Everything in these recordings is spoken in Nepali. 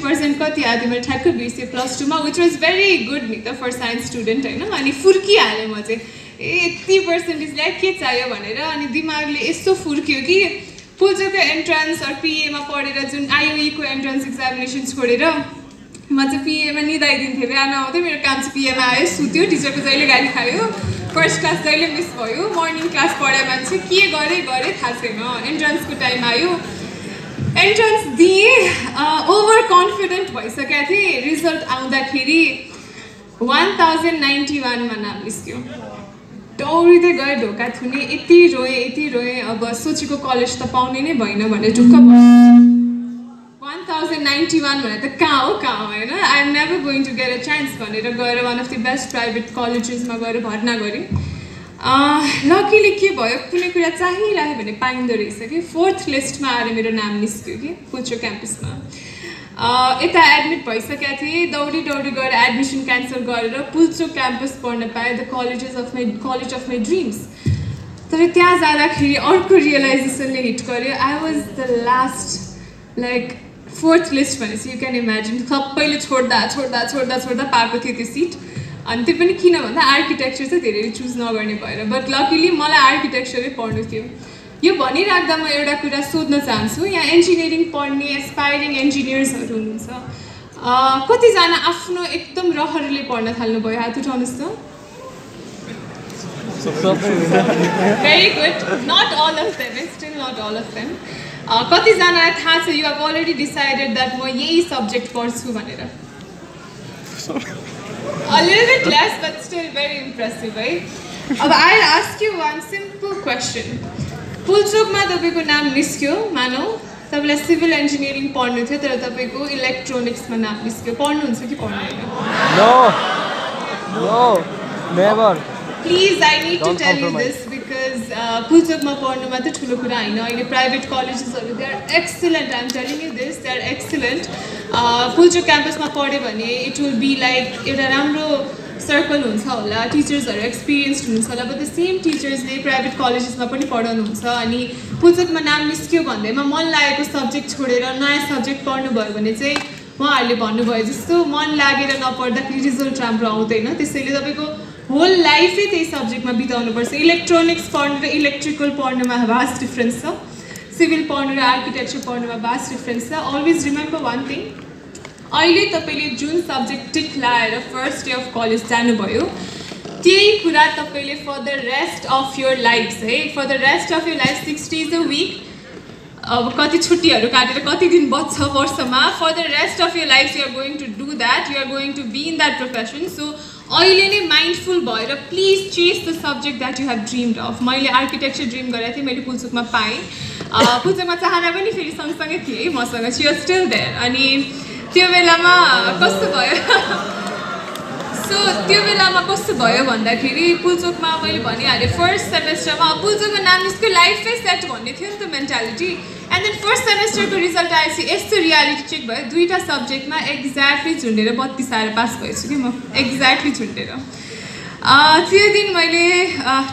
पर्सेन्ट कति आयो मैले ठ्याक्कै बिर्सेँ +2 मा विच वाज भेरी गुड नि त फर साइन्स स्टुडेन्ट होइन अनि फुर्किहालेँ म चाहिँ यति पर्सेन्टेज ल्याए के चाहियो भनेर अनि दिमागले यस्तो फुर्कियो कि पुल्चोकको एन्ट्रान्स अर पिएमा पढेर जुन आइओईको एन्ट्रान्स एक्जामिनेसन छोडेर म चाहिँ पिएमा निदाइदिन्थेँ बिहान आउँदै मेरो काम चाहिँ पिएमा आयो सुत्यो टिचरको जहिले गाली खायो फर्स्ट क्लास जहिले मिस भयो मर्निङ क्लास पढाए मान्छे के गरेँ थाहा छैन एन्ट्रान्सको टाइम आयो एन्ट्रान्स दिएँ ओभर कन्फिडेन्ट भइसकेको थिएँ रिजल्ट आउँदाखेरि 1091 मा नाम निस्क्यो दौडिँदै गएँ ढोका थुने यति रोएँ अब सोचेको कलेज त पाउने नै भएन भने ढुक्क 1091 भनेर त कहाँ हो होइन I am never going to get a chance भनेर गएर one of the best private कलेजेसमा गएर भर्ना गरेँ लकीली के भयो कुनै कुरा चाहिरह्यो भने पाइँदो रहेछ कि 4th लिस्टमा आएर मेरो नाम निस्क्यो कि पुल्चोक क्याम्पसमा यता एडमिट भइसकेको थिएँ दौडी गएर एडमिसन क्यान्सल गरेर पुल्चोक क्याम्पस पढ्न पाएँ the college of my dreams तर त्यहाँ जाँदाखेरि अर्को रियलाइजेसनले हिट गर्यो I was the last like 4th list भनेपछि यु क्यान इमेजिन सबैले छोड्दा पाएको थियो त्यो सिट अनि त्यो पनि किन भन्दा आर्किटेक्चर चाहिँ धेरै चुज नगर्ने भएर बट लकिली मलाई आर्किटेक्चरै पढ्नु थियो यो भनिराख्दा म एउटा कुरा सोध्न चाहन्छु यहाँ इन्जिनियरिङ पढ्ने एस्पायरिङ इन्जिनियर्सहरू हुनुहुन्छ कतिजना आफ्नो एकदम रहरले पढ्न थाल्नुभयो हात उठाउनुहोस् त very good not all of them still not all of them कतिजनालाई थाहा छ you have already decided that म यही सब्जेक्ट पढ्छु भनेर A little bit less, but still very impressive, right? अब I'll ask you one simple question. पुल्चोकमा तपाईको नाम निस्क्यो मानौ तपाईलाई सिभिल इन्जिनियरिङ पढ्नु थियो तर तपाईको इलेक्ट्रोनिक्समा नाम निस्क्यो पढ्नुहुन्छ कि पढ्दैन No, never. Please, I need to tell you this because पुल्चोकमा पढ्नु मात्र ठुलो कुरा हैन अहिले प्राइभेट कलेजेसहरु they are excellent I am telling you this they are excellent Pulchowk क्याम्पसमा पढ्यो भने इट विल बी लाइक एउटा राम्रो सर्कल हुन्छ होला टिचर्सहरु एक्सपिरियन्स्ड हुनुहुन्छ होला बट द सेम टिचर्सले प्राइभेट कलेजेसमा पनि पढाउनुहुन्छ अनि पुल्चोकमा नाम निस्क्यो भन्दैमा मन लागेको सब्जेक्ट छोडेर नयाँ सब्जेक्ट पढ्नु भयो भने चाहिँ उहाँहरूले भन्नुभयो जस्तो मन लागेर नपढ्दाखेरि रिजल्ट राम्रो आउँदैन त्यसैले तपाईको होल लाइफै त्यही सब्जेक्टमा बिताउनुपर्छ इलेक्ट्रोनिक्स पढ्नु र इलेक्ट्रिकल पढ्नुमा भास्ट डिफरेन्स छ सिभिल पढ्नु र आर्किटेक्चर पढ्नुमा भास्ट डिफरेन्स छ अलवेज रिमेम्बर वान थिङ अहिले तपाईले जुन सब्जेक्ट टिक लाएर फर्स्ट डे अफ कलेज जानुभयो त्यही कुरा तपाईले for the rest of your life है for the rest of your life 6 days a week अब कति छुट्टीहरू काटेर कति दिन बच्छ वर्षमा for the rest of your life you are going to do that you are going to be in that profession so अहिले नै माइन्डफुल भएर please chase the subject that you have dreamed of मैले आर्किटेक्चर ड्रिम गरेको थिएँ मैले पुल्चोकमा पाएँ पुल्चोकमा चाहना पनि फेरि सँगसँगै थिएँ मसँग सी वाज स्टिल देयर अनि त्यो बेलामा कस्तो भयो सो त्यो बेलामा कस्तो भयो भन्दाखेरि पुल्चोकमा मैले भनिहालेँ फर्स्ट सेमेस्टरमा पुल्चोकमा नाम निस्क्यो लाइफै सेट भन्ने थियो नि त मेन्टालिटी एन्ड देन फर्स्ट सेमेस्टरको रिजल्ट आएपछि यस्तो रियालिटी चेक भयो दुईवटा सब्जेक्टमा एक्ज्याक्टली झुन्डेर 32 आएर पास भएछु कि म एक्ज्याक्टली झुन्डेर त्यो दिन मैले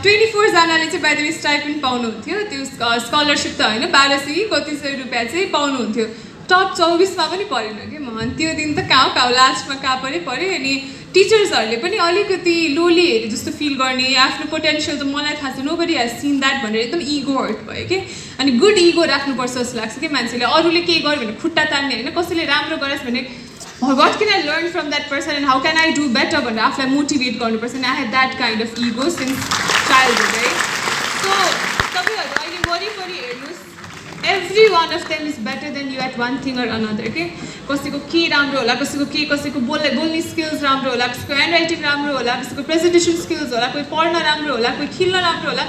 24 जनाले चाहिँ बाइ द वे स्टाइपेन्ड पाउनुहुन्थ्यो त्यो स्कलरसिप त होइन 1200 कि कति सय रुपियाँ चाहिँ पाउनुहुन्थ्यो टप 24 मा पनि परेन कि म अनि त्यो दिन त कहाँ लास्टमा कहाँ पऱ्यो अनि टिचर्सहरूले पनि अलिकति लोली हेरे जस्तो फिल गर्ने आफ्नो पोटेन्सियल त मलाई थाहा छ नोबडी हेज सिन द्याट भनेर एकदम इगो हर्ट भयो कि अनि गुड इगो राख्नुपर्छ जस्तो लाग्छ कि मान्छेले अरूले केही गर्यो भने खुट्टा तान्ने होइन कसैले राम्रो गरोस् भने what can I learn from that person and how can I do better भनेर आफूलाई मोटिभेट गर्नुपर्छ and I had that kind of ego since childhood right so तपाईहरु अहिले वरिपरि हेर्नुस् every one of them is better than you at one thing or another के कसैको के राम्रो होला कसैको बोल्ने स्किल्स राम्रो होला कसैको ह्यान्ड राइटिङ राम्रो होला कसैको प्रेजेन्टेसन स्किल्स होला कोही पढ्न राम्रो होला कोही खेल्न राम्रो होला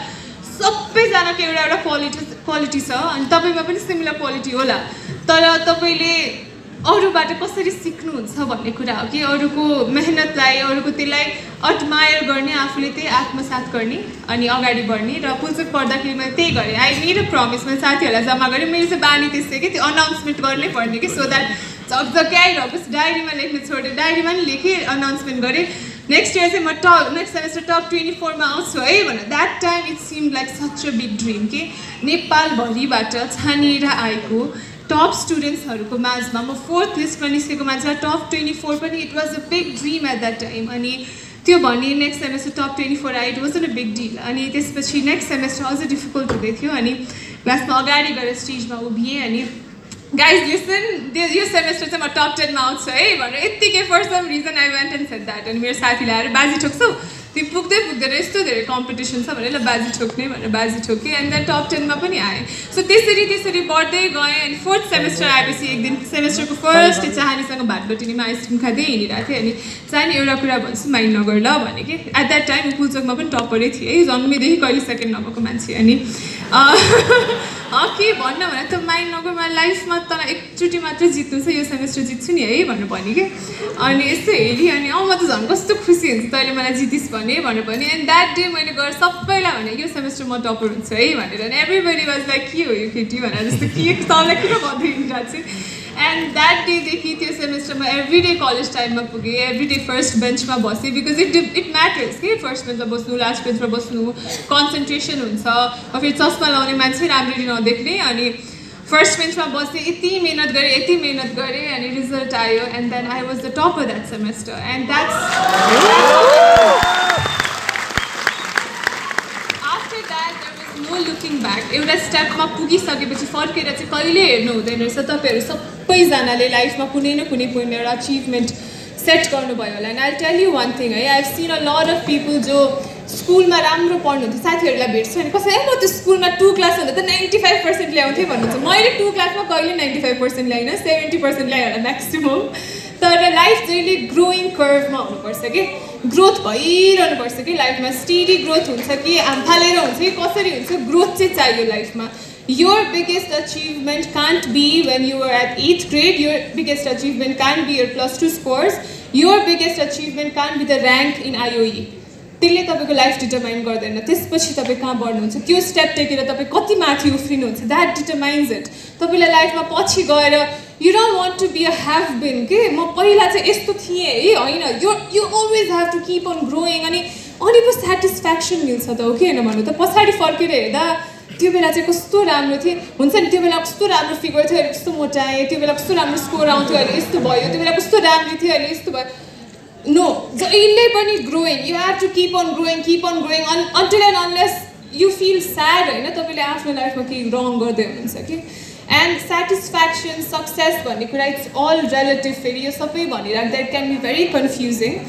सबैजनाको एउटा क्वालिटी छ अनि तपाईमा पनि सिमिलर क्वालिटी होला तर तपाईले अरूबाट कसरी सिक्नुहुन्छ भन्ने कुरा हो कि अरूको मेहनतलाई अरूको त्यसलाई एडमायर गर्ने आफूले त्यही आत्मसात गर्ने अनि अगाडि बढ्ने र पुल्चोक पढ्दाखेरि मैले त्यही गरेँ आई मेड अ प्रमिस मैले साथीहरूलाई जम्मा गरेँ मेरो चाहिँ बानी त्यस्तै कि त्यो अनाउन्समेन्ट गर्नै पर्ने कि सो द्याट झकझकै आइरहेको डायरीमा लेख्न छोडेँ डायरीमा पनि लेखेँ अनाउन्समेन्ट गरेँ नेक्स्ट इयर चाहिँ म नेक्स्ट सेमेस्टर टप 24 मा आउँछु है भनेर that time it SIM like such a big dream कि नेपालभरिबाट छानिएर आएको टप स्टुडेन्ट्सहरूको माझमा म 4th लिस्टमा निस्केको मान्छे टप 24 पनि it was a big dream at that time अनि त्यो भने नेक्स्ट सेमेस्टर टप 24 आयो it was a big deal अनि त्यसपछि नेक्स्ट सेमेस्टर अझ डिफिकल्ट हुँदै थियो अनि क्लासमा अगाडि गएर स्टेजमा उभिएँ अनि गाइज लिसन यो सेमेस्टर चाहिँ म टप 10 मा आउँछु है भनेर यत्तिकै for some reason I went and said that अनि मेरो साथीले आएर बाजी ठोक्छौ तिमी पुग्दै पुग्दैन यस्तो धेरै कम्पिटिसन छ भनेर ल बाजी ठोक्ने भनेर बाजी ठोकेँ एन्ड देन टप 10 मा पनि आएँ सो त्यसरी बढ्दै गएँ अनि 4th सेमेस्टर आएपछि एक दिन सेमेस्टरको फर्स्ट चाहनीसँग भातबटिनीमा आइसक्रिम खाँदै हिँडिरहेको थिएँ अनि चाहनी एउटा कुरा भन्छु माइन्ड नगर ल भने कि एट द्याट टाइम पुलचोकमा पनि टपरै थिएँ है जन्मेदेखि कहिले सेकेन्ड नभएको मान्छे अनि के भन्न भने त माइन्ड नगरमा लाइफमा त एकचोटि मात्रै जित्नु छ यो सेमेस्टर जित्छु नि है भनेर भने कि अनि यस्तो हेरेँ अनि म त झन् कस्तो खुसी हुन्छ तैँले मलाई जितिस् भनेर पनि एन्ड द्याट डे मैले गएर सबैलाई भने यो सेमेस्टर म टपर हुन्छु है भनेर अनि एभ्रिबडी वाज लाइक के हो यो केटी भनेर जस्तो के सबलाई किन भन्दै हिँडिरहेको छु एन्ड द्याट डेदेखि त्यो सेमेस्टरमा एभ्री डे कलेज टाइममा पुगेँ एभ्री डे फर्स्ट बेन्चमा बसेँ बिकज इट म्याटर्स कि फर्स्ट बेन्चमा बस्नु लास्ट बेन्चमा बस्नु कन्सन्ट्रेसन हुन्छ फेरि चस्मा लाउने मान्छे राम्ररी नदेख्ने अनि फर्स्ट बेन्चमा बसेँ यति मिहिनेत गरेँ अनि रिजल्ट आयो and then I was the topper that semester and after that no looking back एउटा स्टेपमा पुगिसकेपछि फर्केर चाहिँ कहिले हेर्नु हुँदैन रहेछ तपाईँहरू सबैजनाले लाइफमा कुनै न कुनै पोइन्टमा एउटा अचिभमेन्ट सेट गर्नुभयो होला and I tell you one thing है I have seen a lot of people जो स्कुलमा राम्रो पढ्नुहुन्थ्यो साथीहरूलाई भेट्छु अनि कसै म त स्कुलमा 2 क्लास हुँदा त 95% ल्याउँथेँ भन्नुहुन्छ मैले 2 क्लासमा कहिले 95% ल्याइनँ 70% ल्याएँ होला म्याक्सिमम् तर लाइफ जहिले ग्रोइङ कर्भमा हुनुपर्छ कि ग्रोथ भइरहनुपर्छ कि लाइफमा स्टेडी ग्रोथ हुन्छ कि हामफालेर हुन्छ कि कसरी हुन्छ ग्रोथ चाहिँ चाहियो लाइफमा your biggest achievement can't be when you were at 8th grade your biggest achievement can't be your +2 scores your biggest achievement can't be the rank in IOE त्यसले तपाईँको लाइफ डिटरमाइन गर्दैन त्यसपछि तपाईँ कहाँ बढ्नुहुन्छ त्यो स्टेप टेकेर तपाईँ कति माथि उफ्रिनुहुन्छ द्याट डिटरमाइन्स इट तपाईँलाई लाइफमा पछि गएर you don't want to be a have been के म पहिला चाहिँ यस्तो थिएँ है होइन you always have to keep on growing अनि पो सेटिस्फ्याक्सन मिल्छ त हो कि होइन भन्नु त पछाडि फर्केर हेर्दा त्यो बेला चाहिँ कस्तो राम्रो थिएँ हुन्छ नि त्यो बेला कस्तो राम्रो फिगर थियो अहिले कस्तो मोटाएँ त्यो बेला कस्तो राम्रो स्कोर आउँथ्यो अहिले यस्तो भयो त्यो बेला कस्तो राम्रो थियो अहिले यस्तो भयो नो जहिले पनि growing you have to keep on growing until and unless you feel sad होइन तपाईँले आफ्नो लाइफमा केही रङ गर्दै हुनुहुन्छ कि एन्ड सेटिस्फ्याक्सन सक्सेस भन्ने कुरा इट्स अल रिलेटिभ फेरि यो सबै भनिराख्दा it can be very confusing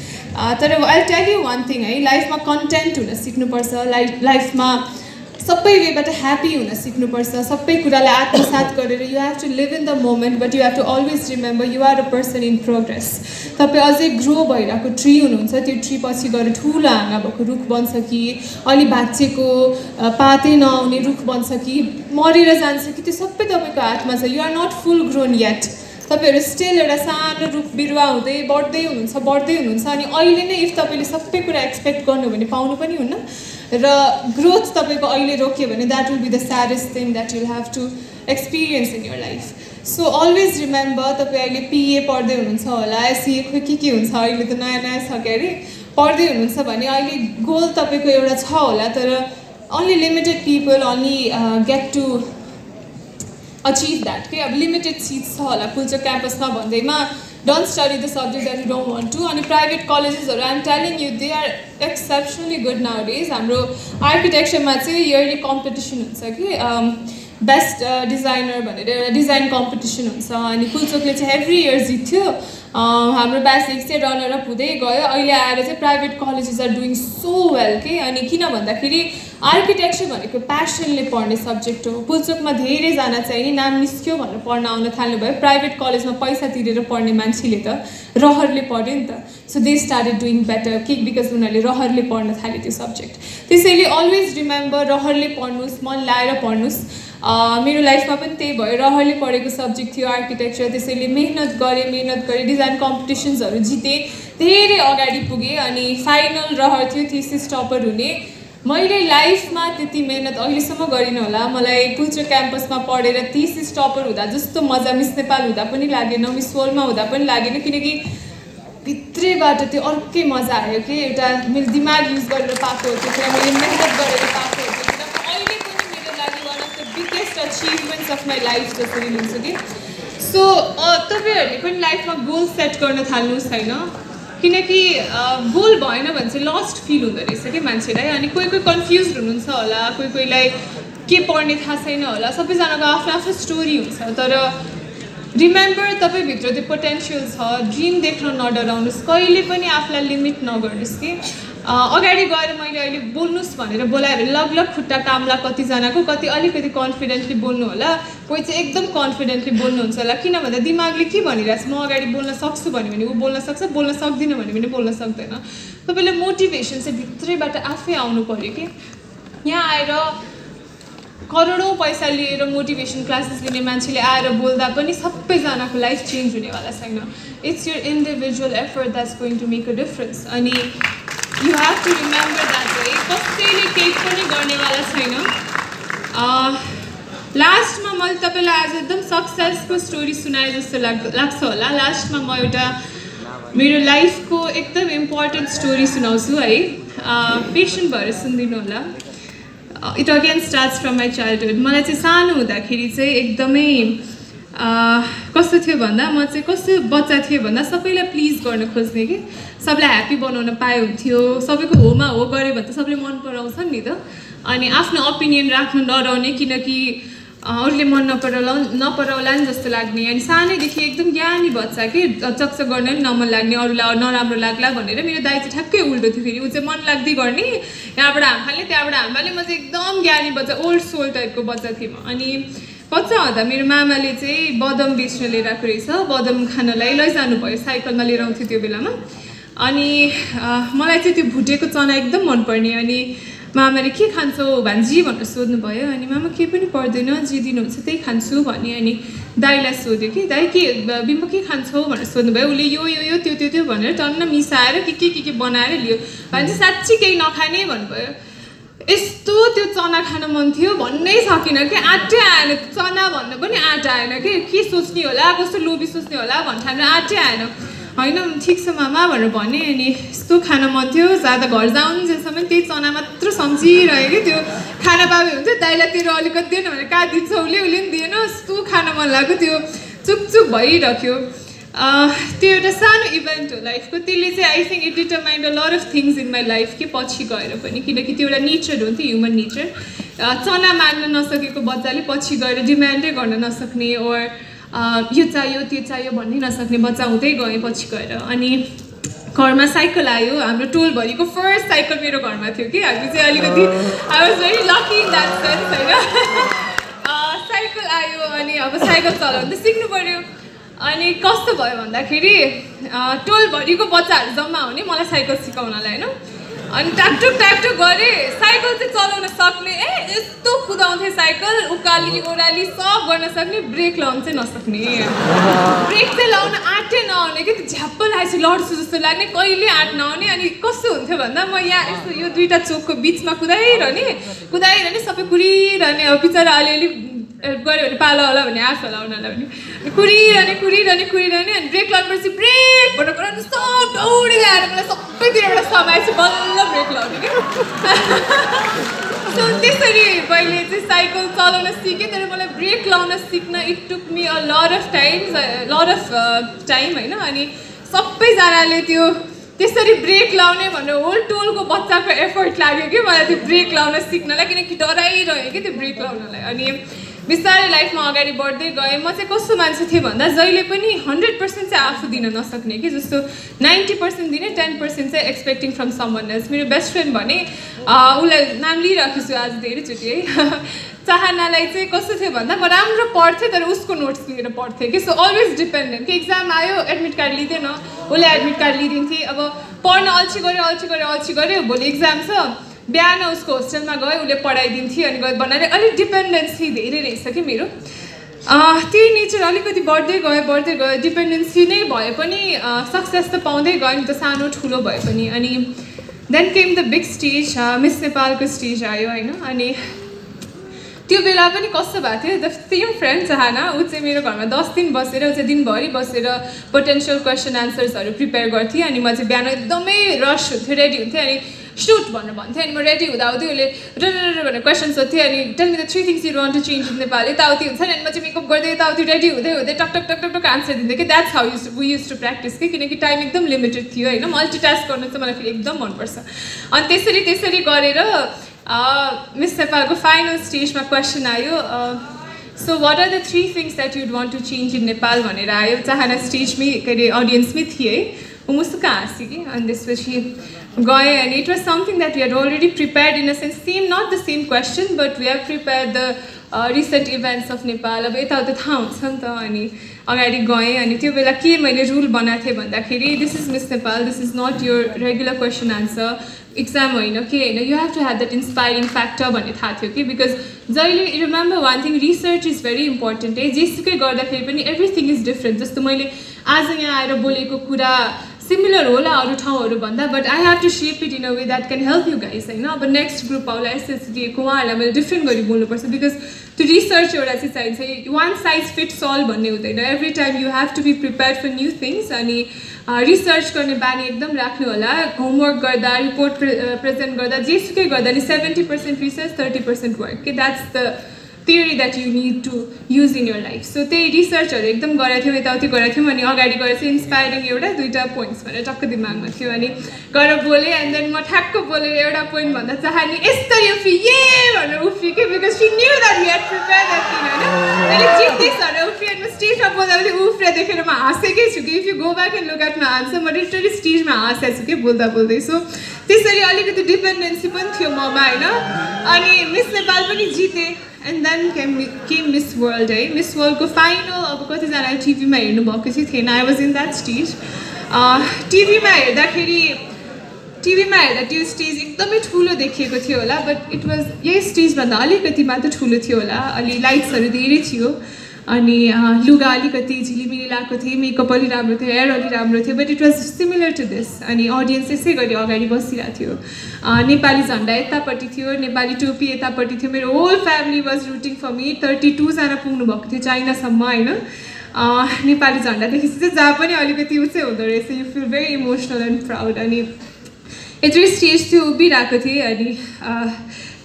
तर I tell you one thing है लाइफमा कन्टेन्ट हुन सिक्नुपर्छ लाइफमा सबै वेबाट ह्याप्पी हुन सिक्नुपर्छ सबै कुरालाई आत्मसात गरेर you have to live in the moment but you have to always remember you are a person in progress तपाईँ अझै ग्रो भइरहेको ट्री हुनुहुन्छ त्यो ट्री पछि गएर ठुलो हाँगा भएको रुख बन्छ कि अलि भाँचेको पातै नआउने रुख बन्छ कि मरेर जान्छ कि त्यो सबै तपाईँको हातमा छ you are not full grown yet तपाईँहरू स्टिल एउटा सानो रुख बिरुवा हुँदै बढ्दै हुनुहुन्छ अनि अहिले नै इफ तपाईँले सबै कुरा एक्सपेक्ट गर्नु भने पाउनु पनि हुन्न र ग्रोथ तपाईँको अहिले रोक्यो भने that will be the saddest thing that you'll have to experience in your life so always remember तपाईँ अहिले पिए पढ्दै हुनुहुन्छ होला एसए खोइ के हुन्छ अहिले त नयाँ छ के अरे पढ्दै हुनुहुन्छ भने अहिले गोल तपाईँको एउटा छ होला तर only limited people only get to achieve that के अब limited seats छ होला पुल्चोक क्याम्पसमा भन्दैमा don't study the subject that you don't want to and private colleges I'm telling you they are exceptionally good nowadays हाम्रो architecture मा चाहिँ yearly competition हुन्छ कि बेस्ट डिजाइनर भनेर एउटा डिजाइन कम्पिटिसन हुन्छ अनि पुल्चोकले चाहिँ एभ्री इयर जित्थ्यो हाम्रो ब्याच एक चाहिँ रनर अप हुँदै गयो अहिले आएर चाहिँ private colleges are doing so well के अनि किन भन्दाखेरि आर्किटेक्चर भनेको प्यासनले पढ्ने सब्जेक्ट हो पुल्चोकमा धेरैजना चाहिँ नि नाम निस्क्यो भनेर पढ्न आउन थाल्नुभयो प्राइभेट कलेजमा पैसा तिरेर पढ्ने मान्छेले त रहरले पढ्यो नि त so they started doing better के बिकज उनीहरूले रहरले पढ्न थाल्यो त्यो सब्जेक्ट त्यसैले अलवेज रिमेम्बर रहरले पढ्नुहोस् मन लाएर पढ्नुहोस् मेरो लाइफमा पनि त्यही भयो रहरले पढेको सब्जेक्ट थियो आर्किटेक्चर त्यसैले मेहनत गरेँ डिजाइन कम्पिटिसन्सहरू जितेँ धेरै अगाडि पुगेँ अनि फाइनल रहर थियो थिसिस टपर हुने मैले लाइफमा त्यति मेहनत अहिलेसम्म गरिनँ होला मलाई पुल्चोक क्याम्पसमा पढेर थिसिस टपर हुँदा जस्तो मजा मिस नेपाल हुँदा पनि लागेन मिस वर्ल्डमा हुँदा पनि लागेन किनकि भित्रैबाट त्यो अर्कै मजा आयो कि एउटा मेरो दिमाग युज गरेर पाएको हो त्यो कुरा मैले मेहनत गरेर पाएको हो त्यो कुरा अहिले पनि मेरो लागि one of the biggest achievements of my life जसरी लिन्छु कि सो तपाईँहरूले पनि लाइफमा गोल सेट गर्न थाल्नुहोस् हैन किनकि गोल भएन भने चाहिँ लस्ट फिल हुँदो रहेछ कि मान्छेलाई अनि कोही कोही कन्फ्युज हुनुहुन्छ होला कोही कोहीलाई के पढ्ने थाहा छैन होला सबैजनाको आफ्नो आफ्नो स्टोरी हुन्छ तर रिमेम्बर तपाईँभित्र त्यो पोटेन्सियल छ ड्रिम देख्न नडराउनुहोस् कहिले पनि आफूलाई लिमिट नगर्नुहोस् कि अगाडि गएर मैले अहिले बोल्नुहोस् भनेर बोलायो भने लगलग खुट्टा कामला कतिजनाको कति अलिकति कन्फिडेन्टली बोल्नु होला कोही चाहिँ एकदम कन्फिडेन्टली बोल्नुहुन्छ होला किन भन्दा दिमागले के भनिरहेछ म अगाडि बोल्न सक्छु भन्यो भने ऊ बोल्न सक्छ बोल्न सक्दिनँ भन्यो भने बोल्न सक्दैन तपाईँले मोटिभेसन चाहिँ भित्रैबाट आफै आउनु पर्यो कि यहाँ आएर करोडौँ पैसा लिएर मोटिभेसन क्लासेस लिने मान्छेले आएर बोल्दा पनि सबैजनाको लाइफ चेन्ज हुनेवाला छैन it's your individual effort that's going to make a difference अनि you have to remember that है कसैले केही पनि गर्नेवाला छैन लास्टमा मैले तपाईँलाई आज एकदम सक्सेसको स्टोरी सुनाए जस्तो लाग्छ होला लास्टमा म एउटा मेरो लाइफको एकदम इम्पोर्टेन्ट स्टोरी सुनाउँछु है पेसेन्ट भएर सुनिदिनु होला it again starts from my childhood मलाई चाहिँ सानो हुँदाखेरि चाहिँ एकदमै कस्तो थियो भन्दा म चाहिँ कस्तो बच्चा थिएँ भन्दा सबैलाई प्लिज गर्न खोज्ने कि सबलाई ह्याप्पी बनाउन पाए हुन्थ्यो सबैको होमा हो गऱ्यो भने त सबले मन पराउँछन् नि त अनि आफ्नो ओपिनियन राख्नु नडराउने किनकि अरूले मन नपराउला नि जस्तो लाग्ने अनि सानैदेखि एकदम ज्ञानी बच्चा कि चक्च गर्न नि नमन लाग्ने अरूलाई नराम्रो लाग्ला भनेर मेरो दाइ चाहिँ ठ्याक्कै उल्टो थियो फेरि ऊ चाहिँ मन लाग्दै गर्ने यहाँबाट हामफाल्ने त्यहाँबाट हामफाल्ने म चाहिँ एकदम ज्ञानी बच्चा ओल्ड सोल टाइपको बच्चा थिएँ म अनि बच्चा हुँदा मेरो मामाले चाहिँ बदम बेच्न लिएर आएको रहेछ बदम खानलाई लैजानु भयो साइकलमा लिएर आउँथ्यो त्यो बेलामा अनि मलाई चाहिँ त्यो भुटेको चना एकदम मनपर्ने अनि मामाले के खान्छौ भान्जी भनेर सोध्नुभयो अनि मामा केही पनि पर्दैन जे दिनुहुन्छ त्यही खान्छु भने अनि दाइलाई सोध्यो कि दाइ के बिम्बो के खान्छौ भनेर सोध्नुभयो उसले यो यो यो त्यो त्यो त्यो भनेर टन्न मिसाएर के बनाएर लियो भने चाहिँ साँच्चै केही नखाने भन्नुभयो यस्तो त्यो चना खान मन थियो भन्नै सकिनँ कि आँटै आएन चना भन्न पनि आँट आएन के सोच्ने होला कस्तो लोभी सोच्ने होला भन्ठानेर आँटै आएन होइन ठिक छ मामा भनेर भने अनि यस्तो खान मन थियो जाँदा घर जाउन्जेलसम्म त्यही चना मात्र सम्झिरह्यो कि त्यो खाना पाए हुन्थ्यो दाइलाई तेरो अलिकति दिएन भनेर कहाँ दिन्छ उसले पनि दिएन यस्तो खान मन लाग्यो त्यो चुपचुप भइरह्यो त्यो एउटा सानो इभेन्ट हो लाइफको त्यसले चाहिँ I think it determined a lot of things in my life कि पछि गएर पनि किनकि त्यो एउटा नेचर हो नि त ह्युमन नेचर चना माग्न नसकेको बच्चाले पछि गएर डिमान्डै गर्न नसक्ने ओर यो चाहियो त्यो चाहियो भन्नै नसक्ने बच्चा हुँदै गएँ पछि गएर अनि घरमा साइकल आयो हाम्रो टोलभरिको फर्स्ट साइकल मेरो घरमा थियो कि हामी चाहिँ अलिकति I was very lucky in that sense होइन साइकल आयो अनि अब साइकल चलाउनु त सिक्नु पऱ्यो अनि कस्तो भयो भन्दाखेरि टोलभरिको बच्चाहरू जम्मा हुने मलाई साइकल सिकाउनलाई होइन अनि ट्याकटुक गरेँ साइकल चाहिँ चलाउन सक्ने यस्तो कुदाउँथेँ साइकल उकाली ओह्राली सब गर्न सक्ने ब्रेक लाउनु चाहिँ नसक्ने ब्रेक चाहिँ लाउन आँटै नआउने कि झ्याप्प लागेपछि लड्छु जस्तो लाग्ने कहिले आँट नआउने अनि कस्तो हुन्थ्यो भन्दा म यहाँ यस्तो यो दुईवटा चोकको बिचमा कुदाइरहने सबै कुरिरहने अब बिचरा अलिअलि गऱ्यो भने पालो होला भने आँस होला उनीहरूलाई पनि कुरिरहने अनि ब्रेक लाउनुपर्छ ब्रेक भनेर कुरा सब दौडी आएर मलाई सबैतिरबाट समाएपछि बल्ल ब्रेक लाउने कि सो त्यसरी मैले चाहिँ साइकल चलाउन सिकेँ तर मलाई ब्रेक लाउन सिक्न it took me a lot of time होइन अनि सबैजनाले त्यो त्यसरी ब्रेक लाउने भनेर होल टोलको बच्चाको एफर्ट लाग्यो कि मलाई त्यो ब्रेक लाउन सिक्नलाई किनकि डराइरह्यो कि त्यो ब्रेक लाउनलाई अनि बिस्तारै लाइफमा अगाडि बढ्दै गएँ म चाहिँ कस्तो मान्छे थिएँ भन्दा जहिले पनि 100% चाहिँ आफू दिन नसक्ने कि जस्तो 90% दिने 10% चाहिँ एक्सपेक्टिङ फ्रम समवन एल्स मेरो बेस्ट फ्रेन्ड भने उसलाई नाम लिइराखेको छु आज धेरैचोटि है चाहनालाई चाहिँ कस्तो थियो भन्दा म राम्रो पढ्थेँ तर उसको नोट्स लिएर पढ्थेँ कि सो अलवेज डिपेन्डेन्ट कि एक्जाम आयो एडमिट कार्ड लिँदैन उसले एडमिट कार्ड लिइदिन्थेँ अब पढ्न अल्छी गऱ्यो भोलि एक्जाम छ बिहान उसको होस्टेलमा गयो उसले पढाइदिन्थ्यो अनि गयो बनाएर अलिक डिपेन्डेन्सी धेरै रहेछ कि मेरो त्यही नेचर अलिकति बढ्दै गयो डिपेन्डेन्सी नै भए पनि सक्सेस त पाउँदै गयो नि त सानो ठुलो भए पनि अनि then came the big stage Miss नेपालको स्टेज आयो होइन अनि त्यो बेला पनि कस्तो भएको थियो द सेम फ्रेन्ड चाहना ऊ चाहिँ मेरो घरमा 10 दिन बसेर ऊ चाहिँ दिनभरि बसेर पोटेन्सियल क्वेसन एन्सर्सहरू प्रिपेयर गर्थेँ अनि म चाहिँ बिहान एकदमै रस हुन्थ्यो रेडी हुन्थेँ अनि सुट भनेर भन्थेँ अनि म रेडी हुँदाहुँदै उसले भनेर क्वेसन सोध्थेँ अनि tell me the 3 things you want to change in Nepal यताउति हुन्छ नि अनि म चाहिँ मेकअप गर्दै यताउति रेडी हुँदै हुँदै talk talk talk talk talk answer दिँदै कि that's how we use to practise कि किनकि टाइम एकदम लिमिटेड थियो होइन मल्टिटास्क गर्नु चाहिँ मलाई फेरि एकदम मनपर्छ अनि त्यसरी गरेर मिस नेपालको फाइनल स्टेजमा क्वेसन आयो so what are the 3 things that you'd want to change in Nepal भनेर आयो चाहना स्टेजमै के अरे अडियन्समै थिएँ है म मुस्क हाँसेँ कि अनि त्यसपछि गएँ अनि it was something that we had already prepared in a sense same not the same question but we have prepared the recent events of Nepal अब यताउता थाहा हुन्छ नि त अनि अगाडि गएँ अनि त्यो बेला के मैले रुल बनाएको थिएँ भन्दाखेरि this is Miss Nepal this is not your regular question answer exam होइन के होइन you have to have that inspiring factor भन्ने थाहा थियो कि बिकज जहिले remember one thing research is very important है जेसुकै गर्दाखेरि पनि एभ्रिथिङ इज डिफ्रेन्ट जस्तो मैले आज यहाँ आएर बोलेको कुरा सिमिलर होला अरू ठाउँहरू भन्दा but I have to shape it in a way that can help you guys होइन अब नेक्स्ट ग्रुप आउला एसएससी दिएको उहाँहरूलाई मैले डिफ्रेन्ट गरी बोल्नुपर्छ बिकज त्यो रिसर्च एउटा चाहिँ चाहिन्छ वान साइज फिट्स अल भन्ने हुँदैन every time you have to be prepared for new things अनि रिसर्च गर्ने बानी एकदम राख्नु होला होमवर्क गर्दा रिपोर्ट प्रेजेन्ट गर्दा जेसुकै गर्दा नि 70% रिसर्च 30% वर्क कि that's the theory that you need to use in your life. So त्यही रिसर्चहरू एकदम गरेको थियौँ यताउति गरेको थियौँ अनि अगाडि गएर चाहिँ इन्सपायरिङ एउटा 2टा पोइन्ट्स भनेर टक्क दिमागमा थियो अनि गएर बोलेँ एन्ड देन म ठ्याक्क बोलेर एउटा पोइन्ट भन्दा चाहनी यस्तो यो फि ए भनेर उफ्रियो कि because she knew that we had prepare that thing होइन मैले जित्दैछ भनेर उफ्रियो अनि म स्टेजमा बोल्दा पनि उफ्रिया देखेर म हाँसेकै छु कि if you go back and look at my answer म लिटरली स्टेजमा हाँसेको छु कि बोल्दा बोल्दै सो त्यसरी अलिकति डिपेन्डेन्सी पनि थियो ममा होइन अनि मिस नेपाल पनि जितेँ and then came Miss World है मिस वर्ल्डको फाइनल अब कतिजनाले टिभीमा हेर्नुभएको चाहिँ थिएन I was in that stage टिभीमा हेर्दा त्यो स्टेज एकदमै ठुलो देखिएको थियो होला बट इट वाज यही स्टेजभन्दा अलिकति मात्र ठुलो थियो होला अलि लाइट्सहरू धेरै थियो अनि लुगा अलिकति झिलिमिली लगाएको थिएँ मेकअप अलि राम्रो थियो हेयर अलि राम्रो थियो but it was similar to this अनि अडियन्स यसै गरी अगाडि बसिरहेको थियो नेपाली झन्डा यतापट्टि थियो नेपाली टोपी यतापट्टि थियो मेरो whole family was rooting for me 32 जना पुग्नु भएको थियो चाइनासम्म होइन नेपाली झन्डा देखेपछि चाहिँ जहाँ पनि अलिकति उ चाहिँ हुँदो रहेछ you feel very emotional and proud अनि यत्रो स्टेज थियो उभिरहेको थिएँ अनि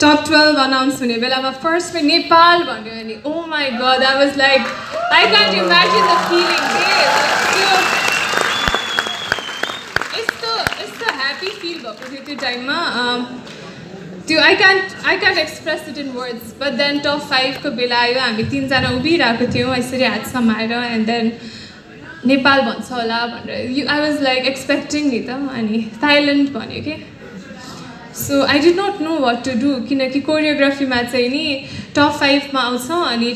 टप 12 अनाउन्स हुने बेलामा फर्स्टमा नेपाल भन्यो अनि oh my God I was like I can't imagine the feeling त्यो यस्तो ह्याप्पी फिल भएको थियो त्यो टाइममा त्यो I can't express it in words but then top 5 को बेला आयो हामी 3 जना उभिरहेको थियौँ यसरी हात समाएर एन्ड देन नेपाल भन्छ होला भनेर आई वाज लाइक एक्सपेक्टिङ नि त अनि थाइल्यान्ड भन्यो कि so I did not know what to do किनकि कोरियोग्राफीमा चाहिँ नि टप 5 मा आउँछ अनि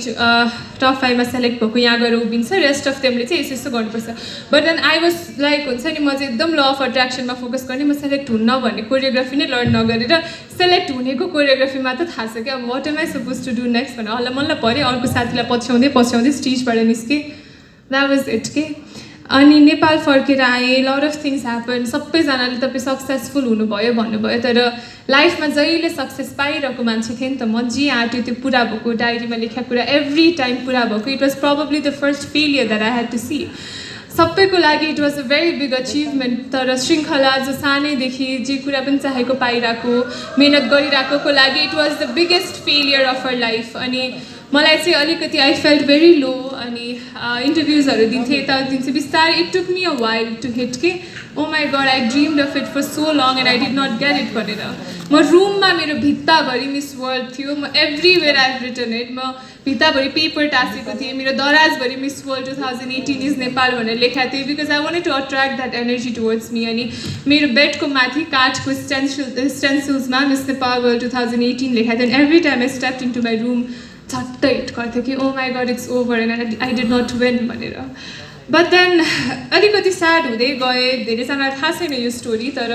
टप 5 मा सेलेक्ट भएको यहाँ गएर उभिन्छ रेस्ट अफ देमले चाहिँ यस्तो गर्नुपर्छ but then I was like हुन्छ नि म चाहिँ एकदम ल अफ अट्र्याक्सनमा फोकस गर्ने म सेलेक्ट हुन्न भन्ने कोरियोग्राफी नै लर्न नगरेर सेलेक्ट हुनेको कोरियोग्राफी मात्र थाहा छ कि अब what am I suppose to do next भनेर हल्ला मल्ल पऱ्यो अर्को साथीलाई पछ्याउँदै स्टेजबाट निस्केँ द्याट वाज इट के अनि नेपाल फर्केर आएँ लट अफ थिङ्स ह्यापन सबैजनाले तपाईँ सक्सेसफुल हुनुभयो भन्नुभयो तर लाइफमा जहिले सक्सेस पाइरहेको मान्छे थिएँ नि त म जे आँट्यो त्यो पुरा भएको डायरीमा लेखेको कुरा एभ्री टाइम पुरा भएको it was probably the first failure that I had to see सबैको लागि it was a very big achievement तर श्रृङ्खला जो सानैदेखि जे कुरा पनि चाहेको पाइरहेको मेहनत गरिरहेको लागि it was the biggest failure of her life अनि मलाई चाहिँ अलिकति आई फेल्ट भेरी लो अनि इन्टरभ्युजहरू दिन्थेँ यता दिन्थेँ बिस्तारै it took me a while to hit के oh my God I dreamed of it for so long and I did not get it भनेर म रुममा मेरो भित्ताभरि मिस वर्ल्ड थियो म everywhere I have written it म भित्ताभरि पेपर टाँसेको थिएँ मेरो दराजभरि मिस वर्ल्ड 2018 इज नेपाल भनेर लेखाएको थिएँ because I wanted to attract that energy towards me अनि मेरो बेडको माथि काठको स्टेन्सिल्समा मिस नेपाल वर्ल्ड 2018 लेखाएको थियो and every time I stepped into my room झट्टै हिट गर्थ्यो कि oh my God it's over and I did not win भनेर बट देन अलिकति स्याड हुँदै गएँ धेरैजनालाई थाहा छैन यो स्टोरी तर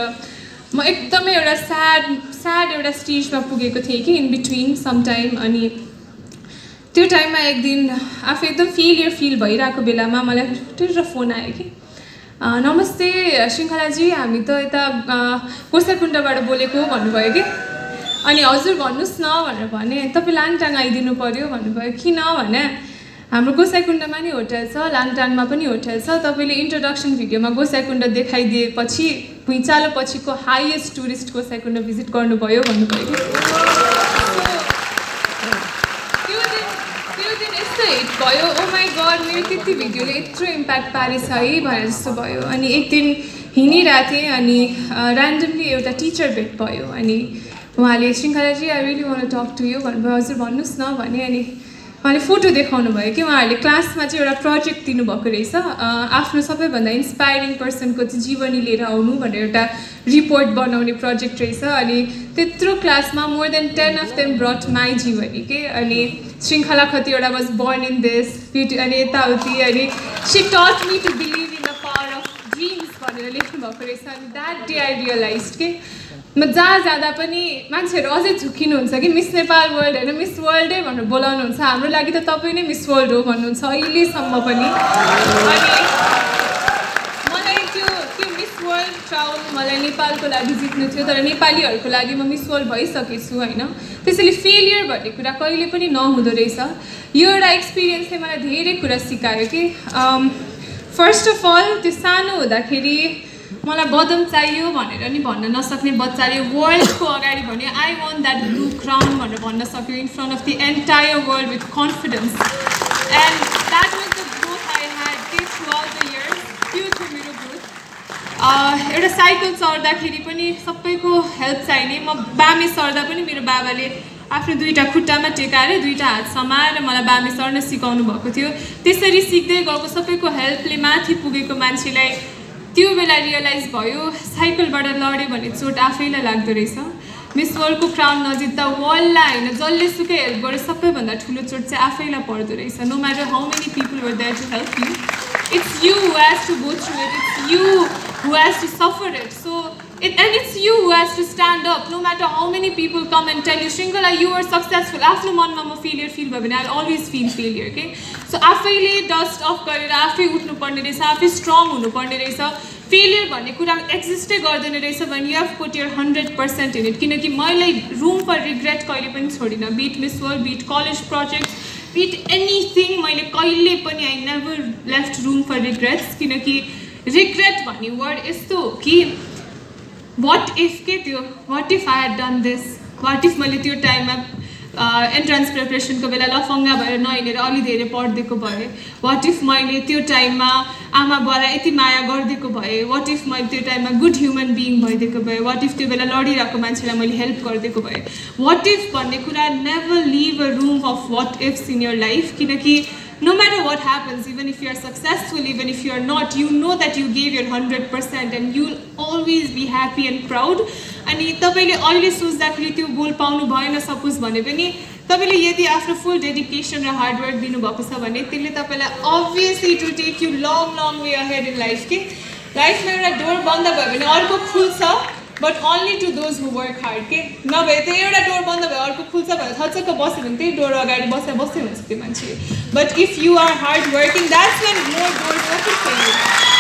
म एकदमै एउटा स्याड एउटा स्टेजमा पुगेको थिएँ कि इन बिट्विन सम टाइम अनि त्यो टाइममा एक दिन आफू एकदम फेलियर फिल भइरहेको बेलामा मलाई ठुलो फोन आयो कि नमस्ते श्रृङ्खलाजी हामी त यता कोसाकुण्डबाट बोलेको भन्नुभयो कि अनि हजुर भन्नुहोस् न भनेर भने तपाईँ लाङटाङ आइदिनु पऱ्यो भन्नुभयो किन भने हाम्रो गोसाइकुण्डमा नि होटल छ लाङटाङमा पनि होटल छ तपाईँले इन्ट्रोडक्सन भिडियोमा गोसाइकुण्ड देखाइदिएपछि भुइँचालो पछिको हाइएस्ट टुरिस्टको सेकेन्ड भिजिट गर्नुभयो भन्नुभयो कि त्यो दिन यस्तो हिट भयो ओ माई गड मेरो त्यति भिडियोले यत्रो इम्प्याक्ट पारेछ है भनेर जस्तो भयो अनि एक दिन हिँडिरहेको थिएँ अनि ऱ्यान्डमली एउटा टिचर भेट भयो अनि उहाँले Shrinkhala ji I really want to talk to you भन्नुभयो हजुर भन्नुहोस् न भने अनि उहाँले फोटो देखाउनु भयो कि उहाँहरूले क्लासमा चाहिँ एउटा प्रोजेक्ट दिनुभएको रहेछ आफ्नो सबैभन्दा इन्सपायरिङ पर्सनको चाहिँ जीवनी लिएर आउनु भनेर एउटा रिपोर्ट बनाउने प्रोजेक्ट रहेछ अनि त्यत्रो क्लासमा more than 10 of them brought my जीवनी के अनि श्रृङ्खला कतिवटा was born in this beauty अनि यताउति अनि she taught me to believe in the power of dreams भनेर लेख्नु भएको रहेछ अनि द्याट डे आई रियलाइज के म जहाँ जाँदा पनि मान्छेहरू अझै झुक्किनुहुन्छ कि मिस नेपाल वर्ल्ड होइन मिस वर्ल्डै भनेर बोलाउनुहुन्छ हाम्रो लागि त तपाईँ नै मिस वर्ल्ड हो भन्नुहुन्छ अहिलेसम्म पनि अनि मलाई त्यो मिस वर्ल्ड क्राउन मलाई नेपालको लागि जित्नु थियो तर नेपालीहरूको लागि म मिस वर्ल्ड भइसकेको छु होइन त्यसैले फेलियर भन्ने कुरा कहिले पनि नहुँदो रहेछ यो एउटा एक्सपिरियन्सले मलाई धेरै कुरा सिकायो कि फर्स्ट अफ अल त्यो सानो हुँदाखेरि मलाई बदम चाहियो भनेर नि भन्न नसक्ने बच्चाले वर्ल्डको अगाडि भन्यो I want that blue crown भनेर भन्न सक्यो in front of the entire world with confidence and that was the growth I had day through out the years त्यो थियो मेरो ग्रोथ एउटा साइकल चढ्दाखेरि पनि सबैको हेल्प चाहिने म बामे सर्दा पनि मेरो बाबाले आफ्नो दुईवटा खुट्टामा टेकाएर दुईवटा हात समाएर मलाई बामे सर्न सिकाउनु भएको थियो त्यसरी सिक्दै गएको सबैको हेल्पले माथि पुगेको मान्छेलाई त्यो बेला रियलाइज भयो साइकलबाट लड्यो भने चोट आफैलाई लाग्दो रहेछ मिस वर्ल्डको क्राउन नजित्दा वर्ल्डलाई होइन जसले सुकै हेल्प गर्यो सबैभन्दा ठुलो चोट चाहिँ आफैलाई पर्दो रहेछ no matter how many people were there to help you it's you who has to go through it it's you who has to suffer it so and it's you who has to stand up no matter how many people come and tell you Shrinkala you were successful आफ्नो मनमा म फेलियर फिल भयो भने I'll always feel failure के सो आफैले डस्ट अफ गरेर आफै उठ्नुपर्ने रहेछ आफै स्ट्रङ हुनुपर्ने रहेछ फेलियर भन्ने कुरा एक्जिस्टै गर्दैन रहेछ when you have put your 100% in it किनकि मैले रुम फर रिग्रेट कहिले पनि छोडिनँ be it Miss World be it college project be it anything मैले कहिले पनि I never left room for regrets किनकि रिग्रेट भन्ने वर्ड यस्तो हो कि what if के त्यो what if I had done this what if मैले त्यो टाइममा एन्ट्रान्स प्रिपरेसनको बेला लफङ्गा भएर नहिँडेर अलि धेरै पढिदिएको भएँ what if मैले त्यो टाइममा आमा बुवालाई यति माया गरिदिएको भएँ what if मैले त्यो टाइममा गुड ह्युमन बिइङ भइदिएको भएँ what if त्यो बेला लडिरहेको मान्छेलाई मैले हेल्प गरिदिएको भएँ what if भन्ने कुरा never leave a room of what ifs in your life किनकि no matter what happens, even if you are successful, even if you are not, you know that you gave your 100% and you'll always be happy and proud. अनि तपाईले अहिले सोच्दाखेरि त्यो गोल पाउनु भएन सपोज भने पनि तपाईले यदि आफ्नो फुल डेडिकेसन र हार्ड वर्क दिनुभएको छ भने त्यसले तपाईलाई obviously it will take you long way ahead in life के लाइफमा एउटा डोर बन्द भयो भने अर्को खुल्छ but only to those who work hard के नभए त्यो एउटा डोर बन्द भयो अर्को खुल्छ भनेर थचक्क बस्यो भने त्यही डोर अगाडि बस्दै हुन्छ त्यो मान्छे but if you are hard working that's when more doors open for you